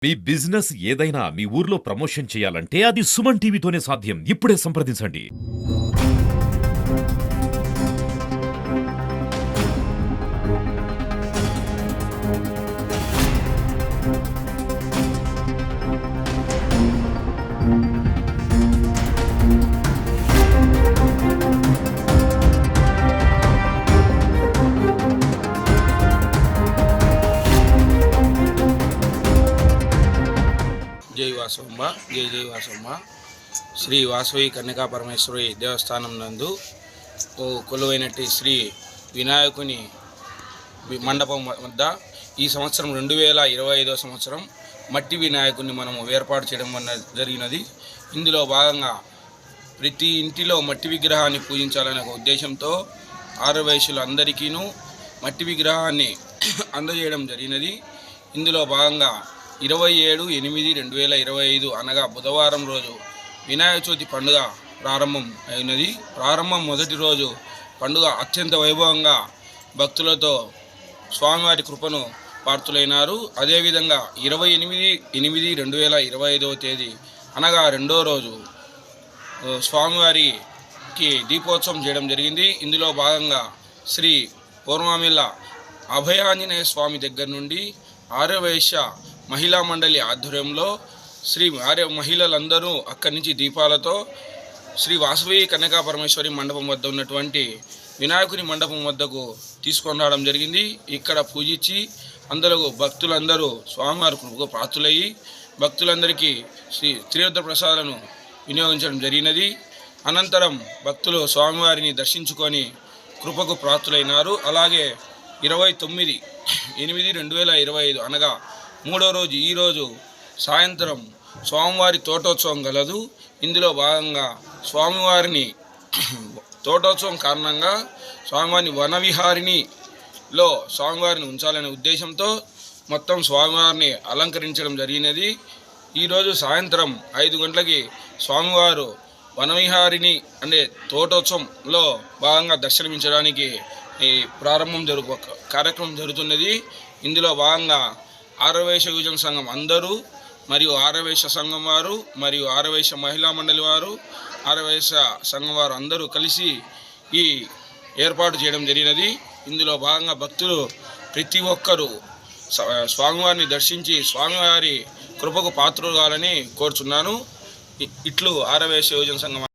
మీ business ఏదైనా మీ ఊర్లో promotion చేయాలంటే అది సుమన్ టీవీతోనే సాధ్యం. ఇప్పుడే సంప్రదించండి. జై వాసవమ్మ, జై జై వాసవమ్మ. శ్రీ వాసవి కన్యకా పరమేశ్వరి దేవస్థానం నందు కొలువైనట్టి శ్రీ వినాయకుని మండపం వద్ద ఈ సంవత్సరం 2025 సంవత్సరం మట్టి వినాయకుని మనము ఏర్పాటు చేయడం వల్ల జరిగినది. ఇందులో భాగంగా ప్రతి ఇంటిలో మట్టి విగ్రహాన్ని పూజించాలనే ఒక ఉద్దేశంతో ఆర్యవైశ్యులందరికీను మట్టి విగ్రహాన్ని అందజేయడం జరిగినది. ఇందులో భాగంగా 27/8/2025 అనగా బుధవారం రోజు వినాయక చవితి పండుగ ప్రారంభం అయినది. ప్రారంభం మొదటి రోజు పండుగ అత్యంత వైభవంగా భక్తులతో స్వామివారి కృపను పాత్రులైనారు. అదేవిధంగా 28/8/2025 తేదీ అనగా రెండో రోజు స్వామివారికి దీపోత్సవం చేయడం జరిగింది. ఇందులో భాగంగా శ్రీ పూర్వమిల్ల అభయాంజనేయ స్వామి దగ్గర నుండి ఆర్యవైశ్య మహిళా మండలి ఆధ్వర్యంలో శ్రీ మహిళలందరూ అక్కడి నుంచి దీపాలతో శ్రీ వాసవి కన్యకా పరమేశ్వరి మండపం వద్ద ఉన్నటువంటి వినాయకుని మండపం వద్దకు తీసుకొని రావడం జరిగింది. ఇక్కడ పూజించి అందరూ భక్తులందరూ స్వామివారి కృపకు పాత్రులయ్యి భక్తులందరికీ శ్రీ త్రివిధ ప్రసాదాలను వినియోగించడం జరిగినది. అనంతరం భక్తులు స్వామివారిని దర్శించుకొని కృపకు ప్రాప్తులైనారు. అలాగే 29/8/2025 అనగా మూడో రోజు ఈరోజు సాయంత్రం స్వామివారి తోటోత్సవం గలదు. ఇందులో భాగంగా స్వామివారిని తోటోత్సవం కారణంగా స్వామివారిని వనవిహారిణిలో స్వామివారిని ఉంచాలనే ఉద్దేశంతో మొత్తం స్వామివారిని అలంకరించడం జరిగినది. ఈరోజు సాయంత్రం 5 గంటలకి స్వామివారు వనవిహారిణి అంటే తోటోత్సవంలో భాగంగా దర్శనమించడానికి ఈ కార్యక్రమం జరుగుతున్నది. ఇందులో భాగంగా ఆర్యవైశ్య యువజన సంఘం అందరూ మరియు ఆర్యవైశ్య సంఘం వారు మరియు ఆర్యవైశ్య మహిళా మండలి వారు ఆర్యవైశ్య సంఘం వారు అందరూ కలిసి ఈ ఏర్పాటు చేయడం జరిగినది. ఇందులో భాగంగా భక్తులు ప్రతి ఒక్కరూ స్వామివారిని దర్శించి స్వామివారి కృపకు పాత్రులు కావాలని కోరుచున్నాను. ఇట్లు ఆర్యవైశ్య యువజన సంఘం.